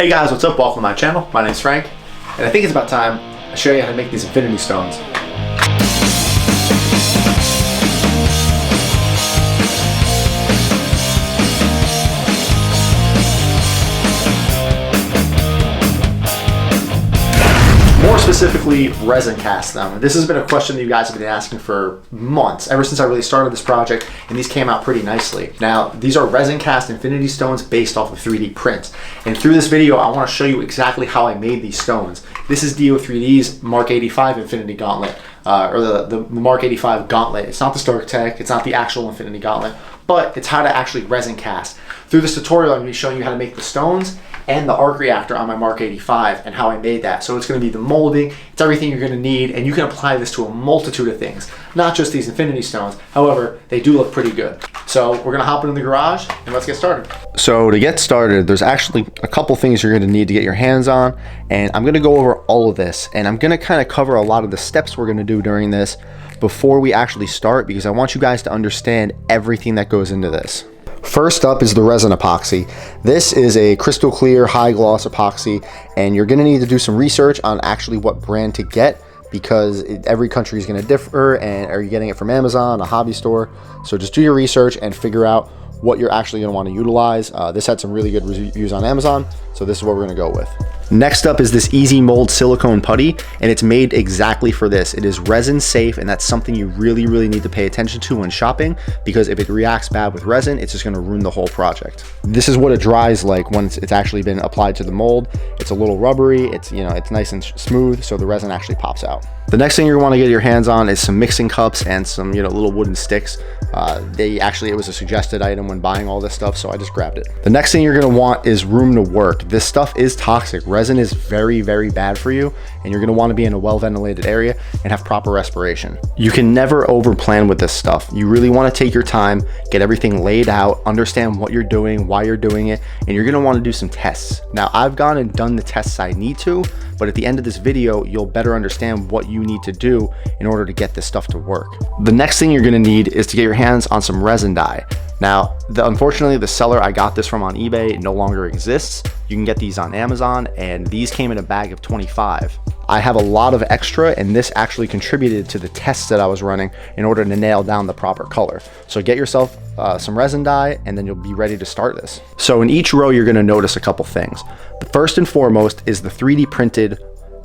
Hey guys, what's up? Welcome to my channel. My name's Frank, and I think it's about time I show you how to make these Infinity Stones. More specifically, resin cast them. This has been a question that you guys have been asking for months, ever since I really started this project, and these came out pretty nicely. Now, these are resin cast Infinity Stones based off of 3D prints. And through this video, I want to show you exactly how I made these stones. This is DO3D's Mark 85 Infinity Gauntlet, or the Mark 85 Gauntlet. It's not the Stark Tech, it's not the actual Infinity Gauntlet, but it's how to actually resin cast. Through this tutorial, I'm going to be showing you how to make the stones and the arc reactor on my Mark 85 and how I made that. So it's going to be the molding, it's everything you're going to need, and you can apply this to a multitude of things, not just these Infinity Stones. However, they do look pretty good. So we're going to hop into the garage and let's get started. So to get started, there's actually a couple things you're going to need to get your hands on, and I'm going to go over all of this, and I'm going to kind of cover a lot of the steps we're going to do during this before we actually start, because I want you guys to understand everything that goes into this. First up is the resin epoxy. This is a crystal clear high gloss epoxy, and you're going to need to do some research on actually what brand to get, because every country is going to differ. And are you getting it from Amazon, a hobby store? So just do your research and figure out what you're actually going to want to utilize. This had some really good reviews on Amazon, so this is what we're going to go with. Next up is this Easy Mold silicone putty, and it's made exactly for this. It is resin safe, and that's something you really need to pay attention to when shopping, because if it reacts bad with resin, it's just going to ruin the whole project. This is what it dries like once it's actually been applied to the mold. It's a little rubbery, it's nice and smooth, so the resin actually pops out. The next thing you want to get your hands on is some mixing cups and some little wooden sticks. It was a suggested item when buying all this stuff, so I just grabbed it. The next thing you're going to want is room to work. This stuff is toxic. Resin is very bad for you, and you're going to want to be in a well ventilated area and have proper respiration. You can never over plan with this stuff. You really want to take your time, get everything laid out, understand what you're doing, why you're doing it, and you're going to want to do some tests. Now, I've gone and done the tests I need to, but at the end of this video, you'll better understand what you need to do in order to get this stuff to work. The next thing you're going to need is to get your hands on some resin dye. Now, unfortunately, the seller I got this from on eBay no longer exists. You can get these on Amazon, and these came in a bag of 25. I have a lot of extra, and this actually contributed to the tests that I was running in order to nail down the proper color. So get yourself some resin dye, and then you'll be ready to start this. So in each row, you're going to notice a couple things. The first and foremost is the 3D printed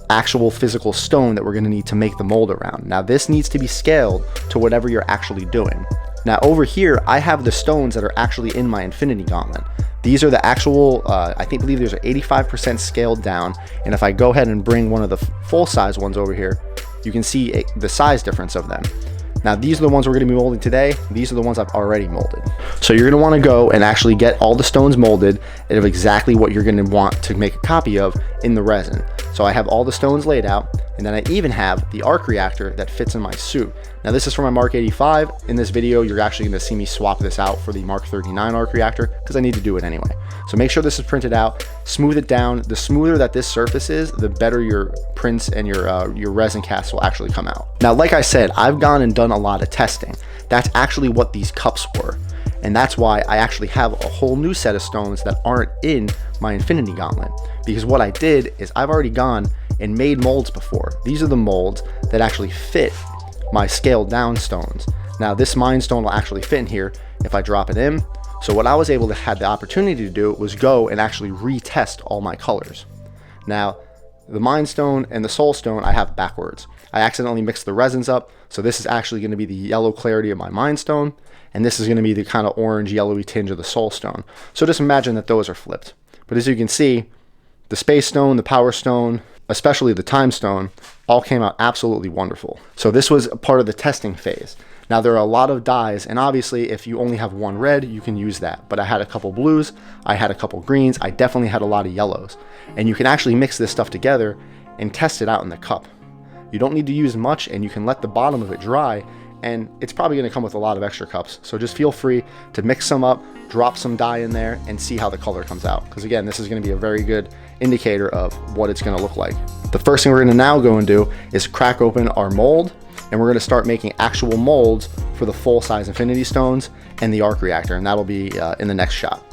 actual physical stone that we're going to need to make the mold around. Now, this needs to be scaled to whatever you're actually doing. Now over here, I have the stones that are actually in my Infinity Gauntlet. These are the actual, I believe there's 85% scaled down. And if I go ahead and bring one of the full size ones over here, you can see the size difference of them. Now, these are the ones we're going to be molding today. These are the ones I've already molded. So you're going to want to go and actually get all the stones molded of exactly what you're going to want to make a copy of in the resin. So I have all the stones laid out, and then I even have the arc reactor that fits in my suit. Now, this is for my Mark 85. In this video, you're actually going to see me swap this out for the Mark 39 arc reactor, because I need to do it anyway. So make sure this is printed out, smooth it down. The smoother that this surface is, the better your prints and your resin casts will actually come out. Now, like I said, I've gone and done a lot of testing. That's actually what these cups were. And that's why I actually have a whole new set of stones that aren't in my Infinity Gauntlet. Because what I did is I've already gone and made molds before. These are the molds that actually fit my scaled down stones. Now, this Mind Stone will actually fit in here if I drop it in. So what I was able to have the opportunity to do was go and actually retest all my colors. Now, the Mind Stone and the Soul Stone I have backwards. I accidentally mixed the resins up, so this is actually going to be the yellow clarity of my Mind Stone, and this is going to be the kind of orange yellowy tinge of the Soul Stone. So just imagine that those are flipped. But as you can see, the Space Stone, the Power Stone, especially the Time Stone, all came out absolutely wonderful. So this was a part of the testing phase. Now, there are a lot of dyes, and obviously if you only have one red, you can use that. But I had a couple blues, I had a couple greens, I definitely had a lot of yellows. And you can actually mix this stuff together and test it out in the cup. You don't need to use much, and you can let the bottom of it dry, and it's probably going to come with a lot of extra cups. So just feel free to mix some up, drop some dye in there, and see how the color comes out. Because again, this is going to be a very good indicator of what it's going to look like. The first thing we're going to now go and do is crack open our mold, and we're going to start making actual molds for the full size Infinity Stones and the arc reactor, and that'll be in the next shot.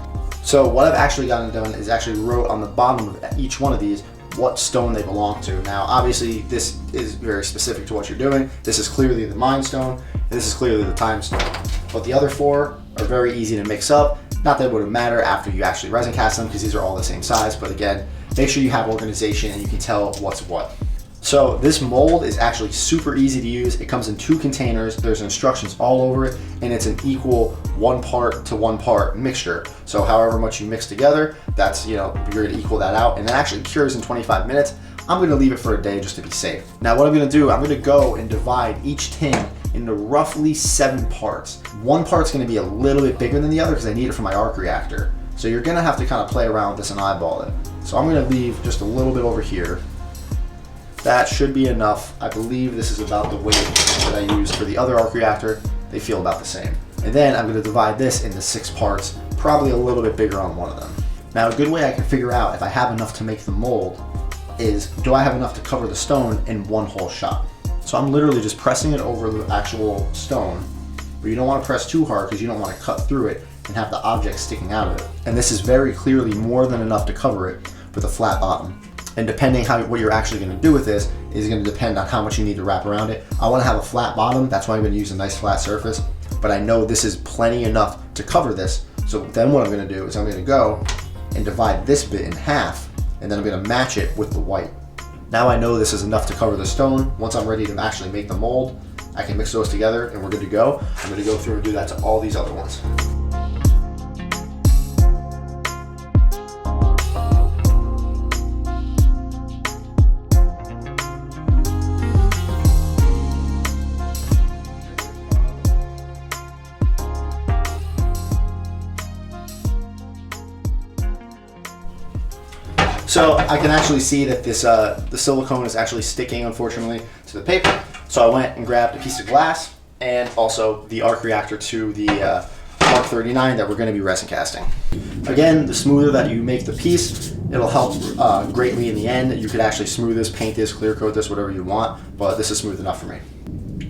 So what I've actually gotten done is actually wrote on the bottom of each one of these what stone they belong to. Now, obviously, this is very specific to what you're doing. This is clearly the Mind Stone, and this is clearly the Time Stone. But the other four are very easy to mix up. Not that it would matter after you actually resin cast them, because these are all the same size, but again, make sure you have organization and you can tell what's what. So this mold is actually super easy to use. It comes in 2 containers. There's instructions all over it, and it's an equal 1 part to 1 part mixture. So however much you mix together, that's, you're gonna equal that out, and it actually cures in 25 minutes. I'm gonna leave it for a day just to be safe. Now what I'm gonna do, I'm gonna go and divide each tin into roughly 7 parts. 1 part's gonna be a little bit bigger than the other because I need it for my arc reactor. So you're gonna have to kind of play around with this and eyeball it. So I'm gonna leave just a little bit over here. That should be enough. I believe this is about the weight that I used for the other arc reactor. They feel about the same. And then I'm gonna divide this into 6 parts, probably a little bit bigger on one of them. Now a good way I can figure out if I have enough to make the mold is, do I have enough to cover the stone in one whole shot? So I'm literally just pressing it over the actual stone, but you don't want to press too hard because you don't want to cut through it and have the object sticking out of it. And this is very clearly more than enough to cover it with a flat bottom. And depending what you're actually going to do with this is going to depend on how much you need to wrap around it. I want to have a flat bottom, that's why I'm going to use a nice flat surface, but I know this is plenty enough to cover this. So then what I'm going to do is I'm going to go and divide this bit in half, and then I'm going to match it with the white. Now I know this is enough to cover the stone. Once I'm ready to actually make the mold, I can mix those together and we're good to go. I'm going to go through and do that to all these other ones. So I can actually see that this the silicone is actually sticking, unfortunately, to the paper. So I went and grabbed a piece of glass and also the arc reactor to the Mark 39 that we're going to be resin casting. Again, the smoother that you make the piece, it'll help greatly in the end. You could actually smooth this, paint this, clear coat this, whatever you want, but this is smooth enough for me.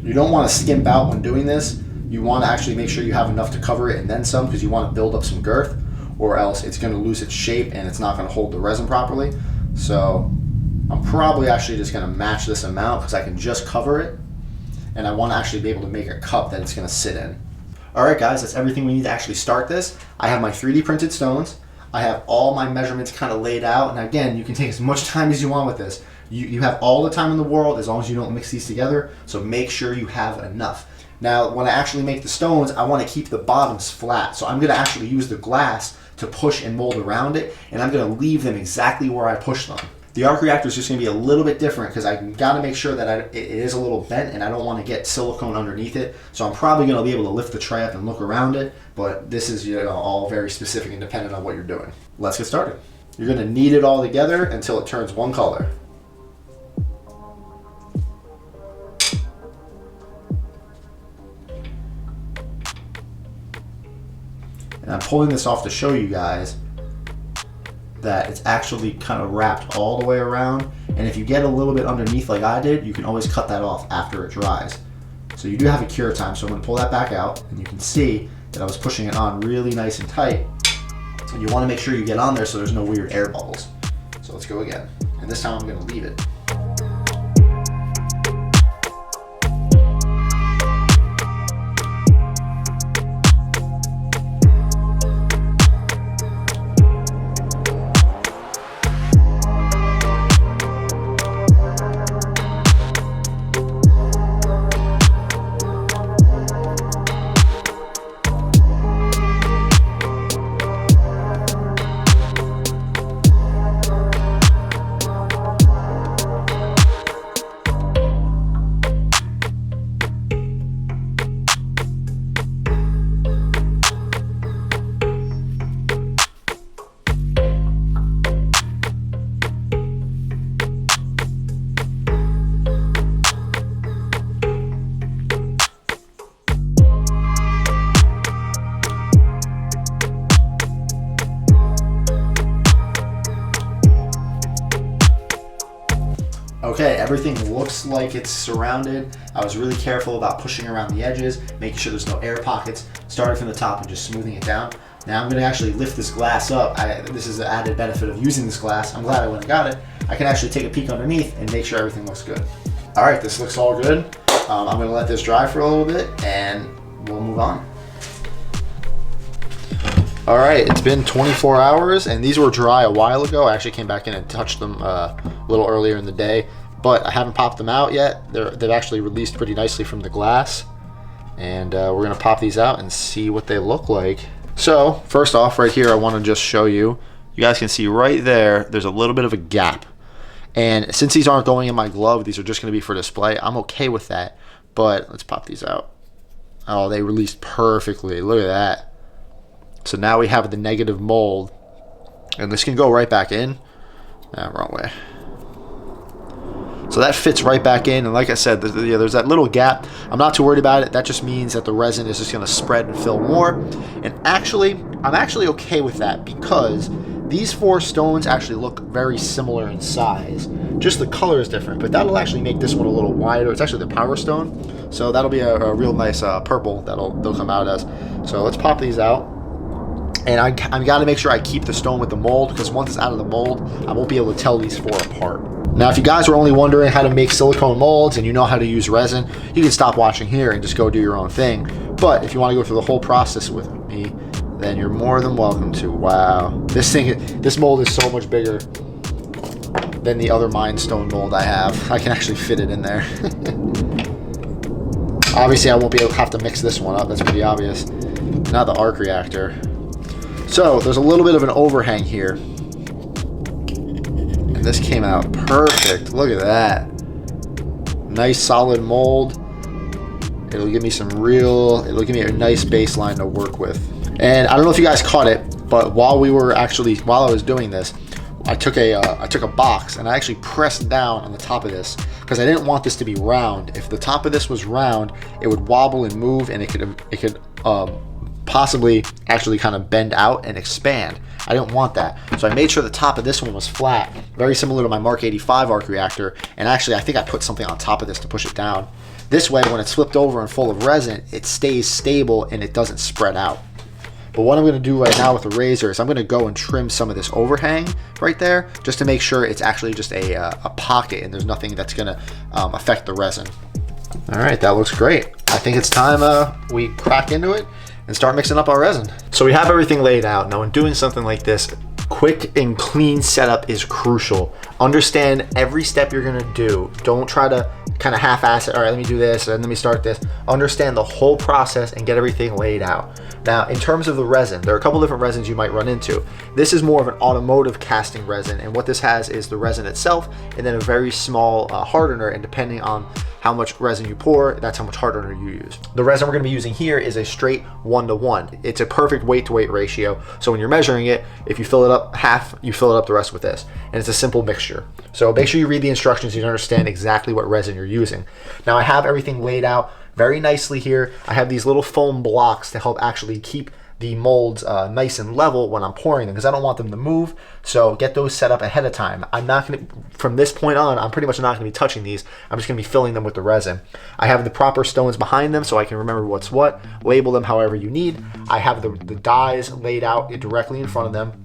You don't want to skimp out when doing this. You want to actually make sure you have enough to cover it and then some, because you want to build up some girth, or else it's going to lose its shape and it's not going to hold the resin properly. So I'm probably actually just going to match this amount because I can just cover it, and I want to actually be able to make a cup that it's going to sit in. Alright guys, that's everything we need to actually start this. I have my 3D printed stones. I have all my measurements kind of laid out, and again, you can take as much time as you want with this. You have all the time in the world as long as you don't mix these together, so make sure you have enough. Now, when I actually make the stones, I want to keep the bottoms flat, so I'm going to actually use the glass to push and mold around it, and I'm going to leave them exactly where I push them. The arc reactor is just going to be a little bit different because I got to make sure that it is a little bent and I don't want to get silicone underneath it. So I'm probably going to be able to lift the tray up and look around it, but this is all very specific and dependent on what you're doing. Let's get started. You're going to knead it all together until it turns one color. And I'm pulling this off to show you guys that it's actually kind of wrapped all the way around. And if you get a little bit underneath like I did, you can always cut that off after it dries. So you do have a cure time, so I'm gonna pull that back out, and you can see that I was pushing it on really nice and tight. And you wanna make sure you get on there so there's no weird air bubbles. So let's go again. And this time I'm gonna leave it. Okay, everything looks like it's surrounded. I was really careful about pushing around the edges, making sure there's no air pockets, starting from the top and just smoothing it down. Now I'm gonna actually lift this glass up. This is the added benefit of using this glass. I'm glad I went and got it. I can actually take a peek underneath and make sure everything looks good. All right, this looks all good. I'm gonna let this dry for a little bit and we'll move on. All right, it's been 24 hours and these were dry a while ago. I actually came back in and touched them a little earlier in the day, but I haven't popped them out yet. They've actually released pretty nicely from the glass. And we're gonna pop these out and see what they look like. So first off, right here, I wanna just show you, you guys can see right there, there's a little bit of a gap. And since these aren't going in my glove, these are just gonna be for display. I'm okay with that, but let's pop these out. Oh, they released perfectly, look at that. So now we have the negative mold, and this can go right back in. Wrong way. So that fits right back in, and like I said, there's that little gap. I'm not too worried about it. That just means that the resin is just gonna spread and fill more. And actually, I'm actually okay with that because these 4 stones actually look very similar in size. Just the color is different, but that'll actually make this one a little wider. It's actually the power stone, so that'll be a real nice purple they'll come out as. So let's pop these out. And I gotta make sure I keep the stone with the mold, because once it's out of the mold, I won't be able to tell these 4 apart. Now, if you guys were only wondering how to make silicone molds and you know how to use resin, you can stop watching here and just go do your own thing. But if you want to go through the whole process with me, then you're more than welcome to. Wow, this mold is so much bigger than the other Mind Stone mold I have. I can actually fit it in there. Obviously, I won't be able to have to mix this one up. That's pretty obvious. Now the arc reactor. So there's a little bit of an overhang here. And this came out perfect. Look at that. Nice solid mold. It'll give me it'll give me a nice baseline to work with. And I don't know if you guys caught it, but while I was doing this, I took a box and I actually pressed down on the top of this because I didn't want this to be round. If the top of this was round, it would wobble and move, and it could possibly actually kind of bend out and expand. I didn't want that. So I made sure the top of this one was flat, very similar to my Mark 85 arc reactor. And actually, I think I put something on top of this to push it down. This way, when it's flipped over and full of resin, it stays stable and it doesn't spread out. But what I'm gonna do right now with the razor is I'm gonna go and trim some of this overhang right there, just to make sure it's actually just a pocket and there's nothing that's gonna affect the resin. All right, that looks great. I think it's time we crack into it and start mixing up our resin. So we have everything laid out. Now, when doing something like this, quick and clean setup is crucial. Understand every step you're gonna do. Don't try to kind of half-ass it. All right, let me do this and let me start this. Understand the whole process and get everything laid out. Now, in terms of the resin, there are a couple different resins you might run into. This is more of an automotive casting resin, and what this has is the resin itself and then a very small hardener, and depending on how much resin you pour, that's how much hardener you use. The resin we're gonna be using here is a straight 1-to-1. It's a perfect weight to weight ratio. So when you're measuring it, if you fill it up half, you fill it up the rest with this. And it's a simple mixture. So make sure you read the instructions so you understand exactly what resin you're using. Now I have everything laid out very nicely here. I have these little foam blocks to help actually keep the molds nice and level when I'm pouring them, because I don't want them to move. So get those set up ahead of time. I'm not gonna, from this point on, I'm pretty much not gonna be touching these. I'm just gonna be filling them with the resin. I have the proper stones behind them so I can remember what's what, label them however you need. I have the dyes laid out directly in front of them.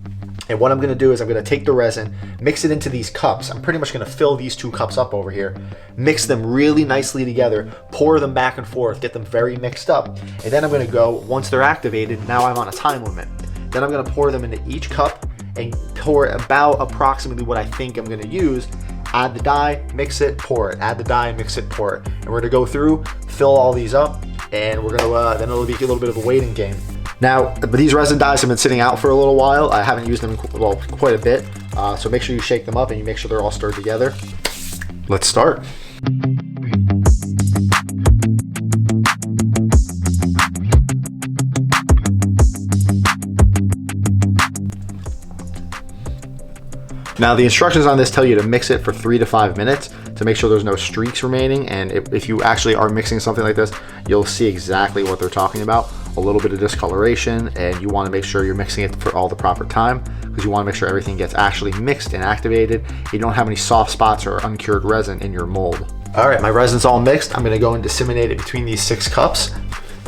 And what I'm gonna do is I'm gonna take the resin, mix it into these cups. I'm pretty much gonna fill these 2 cups up over here, mix them really nicely together, pour them back and forth, get them very mixed up. And then I'm gonna go, once they're activated, now I'm on a time limit. Then I'm gonna pour them into each cup and pour about approximately what I think I'm gonna use. Add the dye, mix it, pour it. Add the dye, mix it, pour it. And we're gonna go through, fill all these up, and we're gonna, then it'll be a little bit of a waiting game. Now, these resin dyes have been sitting out for a little while. I haven't used them, well, quite a bit. So make sure you shake them up and you make sure they're all stirred together. Let's start. Now, the instructions on this tell you to mix it for 3 to 5 minutes to make sure there's no streaks remaining. And if you actually are mixing something like this, you'll see exactly what they're talking about. A little bit of discoloration, and you want to make sure you're mixing it for all the proper time, because you want to make sure everything gets actually mixed and activated. You don't have any soft spots or uncured resin in your mold. All right, my resin's all mixed. I'm going to go and disseminate it between these 6 cups,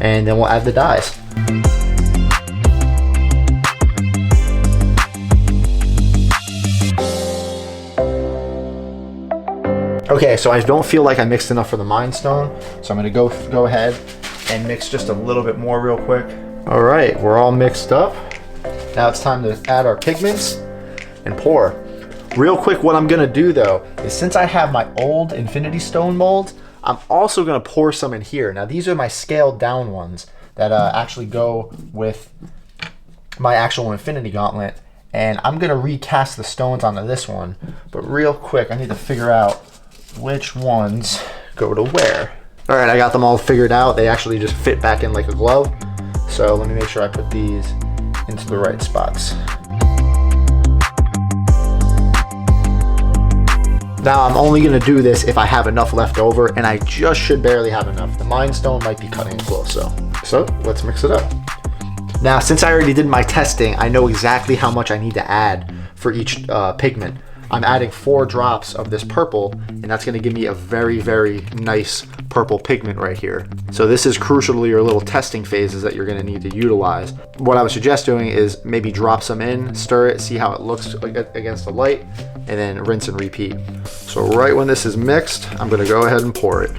and then we'll add the dyes. Okay, so I don't feel like I mixed enough for the Mind Stone, so I'm gonna go ahead and mix just a little bit more real quick. All right, we're all mixed up. Now it's time to add our pigments and pour. Real quick, what I'm gonna do though, is since I have my old Infinitystone mold, I'm also gonna pour some in here. Now these are my scaled down ones that actually go with my actual Infinity Gauntlet, and I'm gonna recast the stones onto this one. But real quick, I need to figure out which ones go to where. All right, I got them all figured out. They actually just fit back in like a glove. So let me make sure I put these into the right spots. Now I'm only gonna do this if I have enough left over, and I just should barely have enough. The Mind Stone might be cutting it close, so let's mix it up. Now, since I already did my testing, I know exactly how much I need to add for each pigment. I'm adding 4 drops of this purple, and that's gonna give me a very, very nice purple pigment right here. So this is crucial to your little testing phases that you're gonna need to utilize. What I would suggest doing is maybe drop some in, stir it, see how it looks against the light, and then rinse and repeat. So right when this is mixed, I'm gonna go ahead and pour it.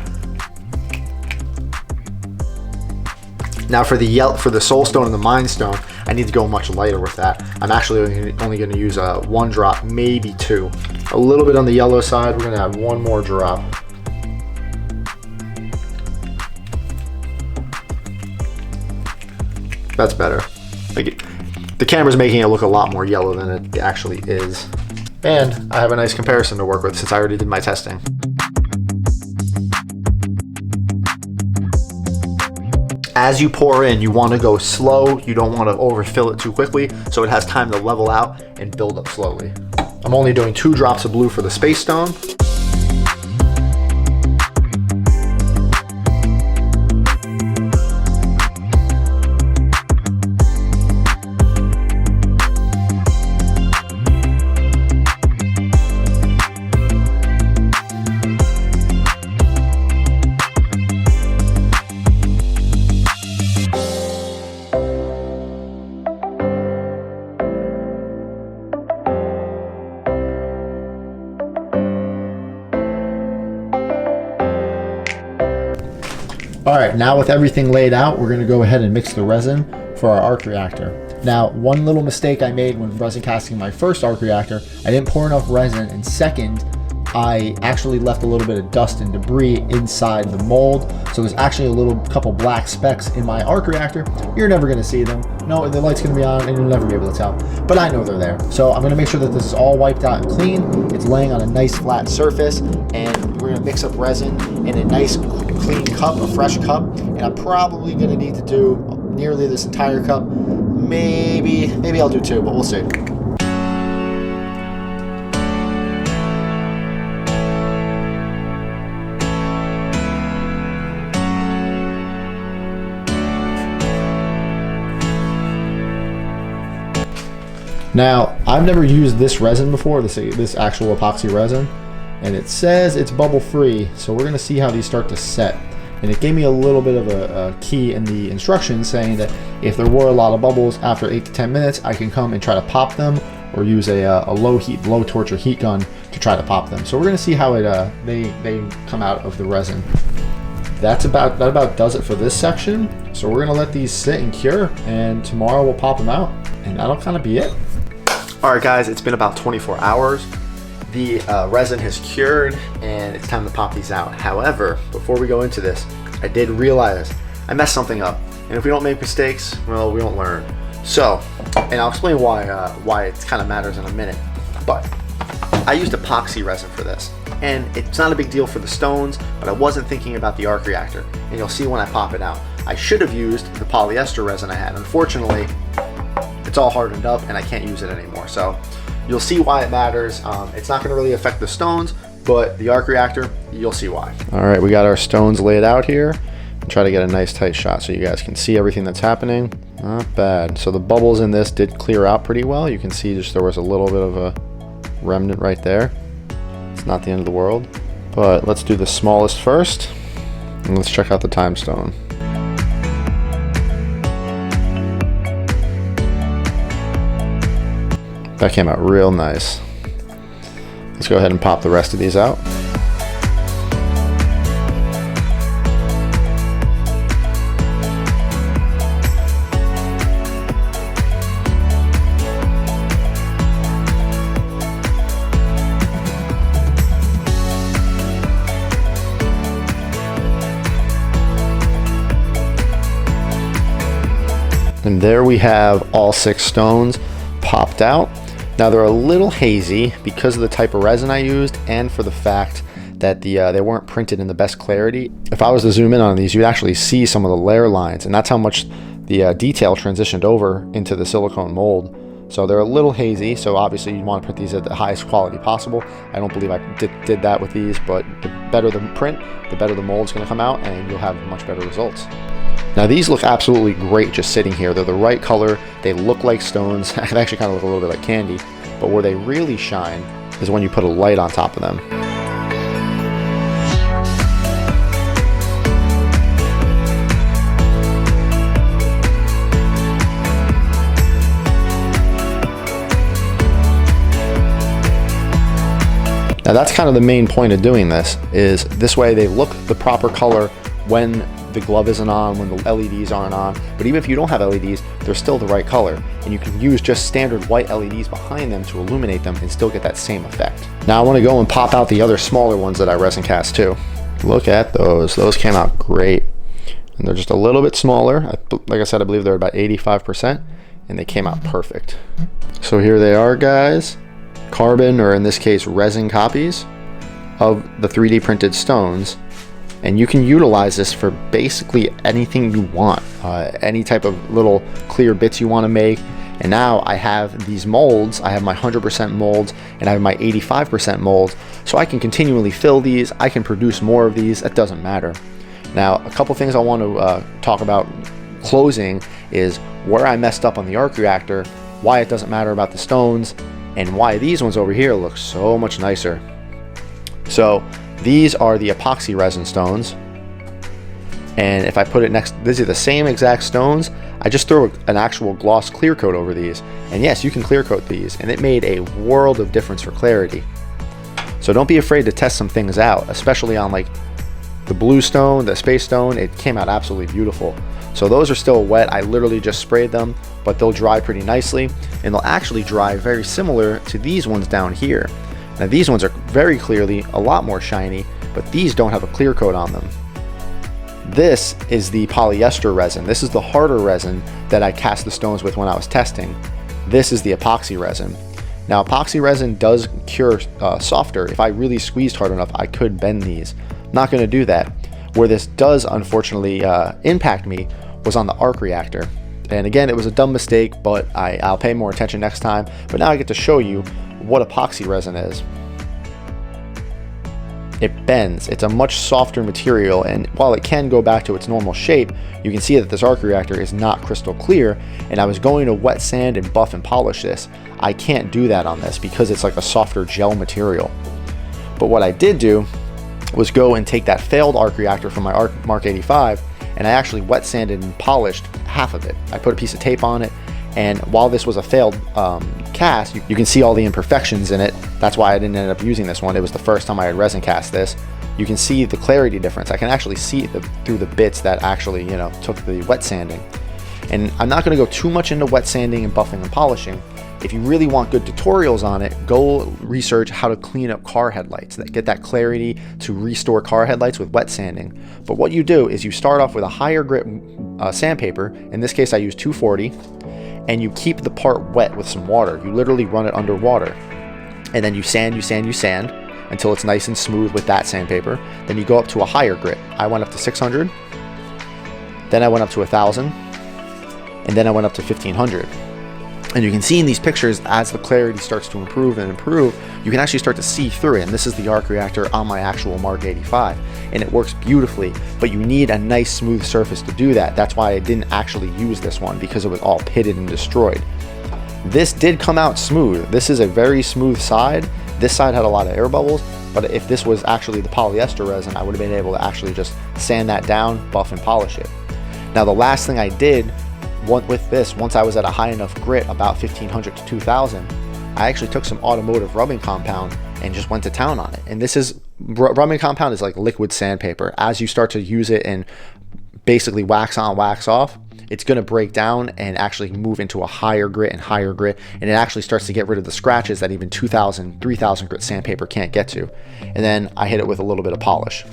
Now for the Soul Stone and the Mind Stone, I need to go much lighter with that. I'm actually only gonna use 1 drop, maybe 2. A little bit on the yellow side, we're gonna add 1 more drop. That's better. The camera's making it look a lot more yellow than it actually is. And I have a nice comparison to work with since I already did my testing. As you pour in, you want to go slow. You don't want to overfill it too quickly, so it has time to level out and build up slowly. I'm only doing 2 drops of blue for the Space Stone. All right, now with everything laid out, we're gonna go ahead and mix the resin for our arc reactor. Now, one little mistake I made when resin casting my first arc reactor, I didn't pour enough resin, and second, I actually left a little bit of dust and debris inside the mold. So there's actually a couple black specks in my arc reactor. You're never gonna see them. No, the light's gonna be on and you'll never be able to tell, but I know they're there. So I'm gonna make sure that this is all wiped out and clean. It's laying on a nice flat surface, and we're gonna mix up resin in a nice clean cup, a fresh cup. And I'm probably gonna need to do nearly this entire cup. Maybe I'll do 2, but we'll see. Now, I've never used this resin before, this actual epoxy resin, and it says it's bubble free, so we're gonna see how these start to set. And it gave me a little bit of a key in the instructions saying that if there were a lot of bubbles after 8 to 10 minutes, I can come and try to pop them, or use a low torture heat gun to try to pop them. So we're gonna see how they come out of the resin. That about does it for this section. So we're gonna let these sit and cure, and tomorrow we'll pop them out, and that'll kind of be it. All right, guys, it's been about 24 hours. The resin has cured, and it's time to pop these out. However, before we go into this, I did realize I messed something up, and if we don't make mistakes, well, we don't learn. So, and I'll explain why it kind of matters in a minute. But I used epoxy resin for this, and it's not a big deal for the stones, but I wasn't thinking about the arc reactor, and you'll see when I pop it out. I should have used the polyester resin I had. Unfortunately, it's all hardened up and I can't use it anymore. So you'll see why it matters. It's not gonna really affect the stones, but the arc reactor, you'll see why. All right, we got our stones laid out here. I'll try to get a nice tight shot so you guys can see everything that's happening. Not bad. So the bubbles in this did clear out pretty well. You can see just there was a little bit of a remnant right there. It's not the end of the world, but let's do the smallest first, and let's check out the time stone. That came out real nice. Let's go ahead and pop the rest of these out. And there we have all 6 stones popped out. Now they're a little hazy because of the type of resin I used and for the fact that they weren't printed in the best clarity. If I was to zoom in on these, you'd actually see some of the layer lines, and that's how much the detail transitioned over into the silicone mold. So they're a little hazy, so obviously you want to print these at the highest quality possible. I don't believe I did that with these, but the better the print, the better the mold's going to come out, and you'll have much better results. Now these look absolutely great just sitting here. They're the right color, they look like stones, they actually kind of look a little bit like candy, but where they really shine is when you put a light on top of them. Now that's kind of the main point of doing this, is this way they look the proper color when the glove isn't on, when the LEDs aren't on. But even if you don't have LEDs, they're still the right color. And you can use just standard white LEDs behind them to illuminate them and still get that same effect. Now I want to go and pop out the other smaller ones that I resin cast too. Look at those. Those came out great. And they're just a little bit smaller. Like I said, I believe they're about 85%, and they came out perfect. So here they are, guys. Carbon, or in this case resin copies of the 3D printed stones, and you can utilize this for basically anything you want, any type of little clear bits you want to make. And now I have these molds, I have my 100% molds and I have my 85% molds, so I can continually fill these, I can produce more of these, it doesn't matter. Now a couple things I want to talk about closing is where I messed up on the arc reactor, why it doesn't matter about the stones, and why these ones over here look so much nicer. So these are the epoxy resin stones, and if I put it next, these are the same exact stones, I just throw an actual gloss clear coat over these, and yes, you can clear coat these, and it made a world of difference for clarity. So don't be afraid to test some things out, especially on like the blue stone, the space stone. It came out absolutely beautiful. So those are still wet, I literally just sprayed them, but they'll dry pretty nicely, and they'll actually dry very similar to these ones down here. Now these ones are very clearly a lot more shiny, but these don't have a clear coat on them. This is the polyester resin. This is the harder resin that I cast the stones with when I was testing. This is the epoxy resin. Now epoxy resin does cure softer. If I really squeezed hard enough, I could bend these. Not going to do that. Where this does unfortunately impact me was on the arc reactor. And again, it was a dumb mistake, but I'll pay more attention next time. But now I get to show you what epoxy resin is. It bends. It's a much softer material, and while it can go back to its normal shape, you can see that this arc reactor is not crystal clear, and I was going to wet sand and buff and polish this. I can't do that on this because it's like a softer gel material. But what I did do was go and take that failed arc reactor from my Mark 85, and I actually wet sanded and polished half of it. I put a piece of tape on it, and while this was a failed cast, you can see all the imperfections in it. That's why I didn't end up using this one. It was the first time I had resin cast this. You can see the clarity difference. I can actually see through the bits that actually, took the wet sanding. And I'm not going to go too much into wet sanding and buffing and polishing. If you really want good tutorials on it, go research how to clean up car headlights, get that clarity to restore car headlights with wet sanding. But what you do is you start off with a higher grit sandpaper. In this case, I use 240, and you keep the part wet with some water. You literally run it under water. And then you sand until it's nice and smooth with that sandpaper. Then you go up to a higher grit. I went up to 600, then I went up to 1,000, and then I went up to 1,500. And you can see in these pictures, as the clarity starts to improve and improve, you can actually start to see through it. And this is the arc reactor on my actual Mark 85. And it works beautifully, but you need a nice smooth surface to do that. That's why I didn't actually use this one, because it was all pitted and destroyed. This did come out smooth. This is a very smooth side. This side had a lot of air bubbles, but if this was actually the polyester resin, I would have been able to actually just sand that down, buff and polish it. Now the last thing I did with this, once I was at a high enough grit, about 1,500 to 2,000, I actually took some automotive rubbing compound and just went to town on it. And this is, rubbing compound is like liquid sandpaper. As you start to use it and basically wax on, wax off, it's going to break down and actually move into a higher grit, and it actually starts to get rid of the scratches that even 2,000, 3,000 grit sandpaper can't get to. And then I hit it with a little bit of polish.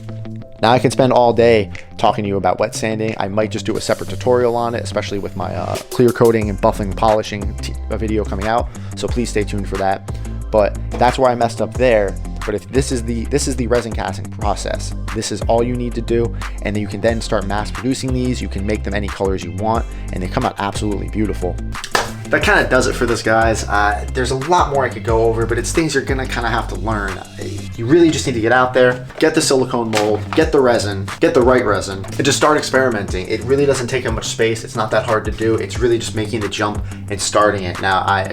Now I can spend all day talking to you about wet sanding. I might just do a separate tutorial on it, especially with my clear coating and buffing polishing video coming out. So please stay tuned for that. But that's where I messed up there. But if this is the resin casting process, this is all you need to do, and then you can then start mass producing these. You can make them any colors you want, and they come out absolutely beautiful. That kind of does it for this, guys. There's a lot more I could go over, but it's things you're gonna kind of have to learn. You really just need to get out there, get the silicone mold, get the resin, get the right resin, and just start experimenting. It really doesn't take up much space. It's not that hard to do. It's really just making the jump and starting it. Now, I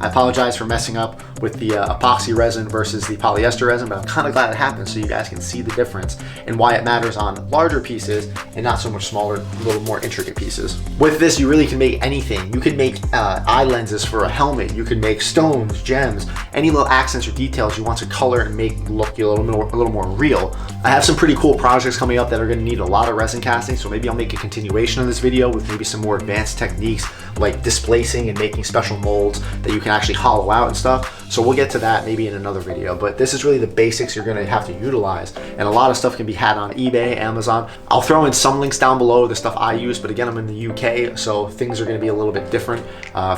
apologize for messing up with the epoxy resin versus the polyester resin, but I'm kind of glad it happened so you guys can see the difference and why it matters on larger pieces and not so much smaller, little more intricate pieces. With this, you really can make anything. You can make eye lenses for a helmet. You can make stones, gems, any little accents or details you want to color and make look a little more real. I have some pretty cool projects coming up that are going to need a lot of resin casting, so maybe I'll make a continuation of this video with maybe some more advanced techniques like displacing and making special molds that you can actually hollow out and stuff. So we'll get to that maybe in another video, but this is really the basics you're going to have to utilize, and a lot of stuff can be had on eBay, Amazon. I'll throw in some links down below, the stuff I use, but again, I'm in the UK, so things are going to be a little bit different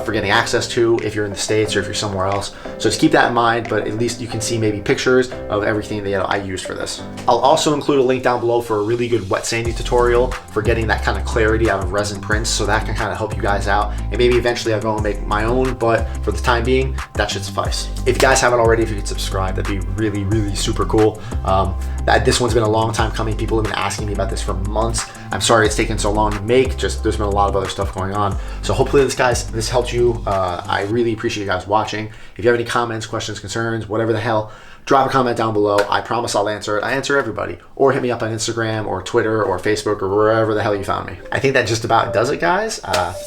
for getting access to if you're in the States or if you're somewhere else. So just keep that in mind, but at least you can see maybe pictures of everything that I use for this. I'll also include a link down below for a really good wet sanding tutorial for getting that kind of clarity out of resin prints, so that can kind of help you guys out, and maybe eventually I'll go and make my own, but for the time being, that should suffice. If you guys haven't already, if you could subscribe, that'd be really, really super cool. This one's been a long time coming. People have been asking me about this for months. I'm sorry it's taken so long to make, just there's been a lot of other stuff going on. So hopefully this helped you. I really appreciate you guys watching. If you have any comments, questions, concerns, whatever the hell, drop a comment down below. I promise I'll answer it. I answer everybody. Or hit me up on Instagram or Twitter or Facebook or wherever the hell you found me. I think that just about does it, guys.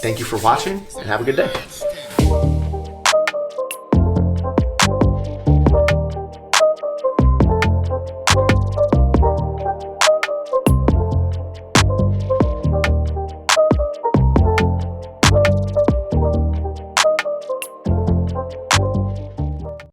Thank you for watching and have a good day.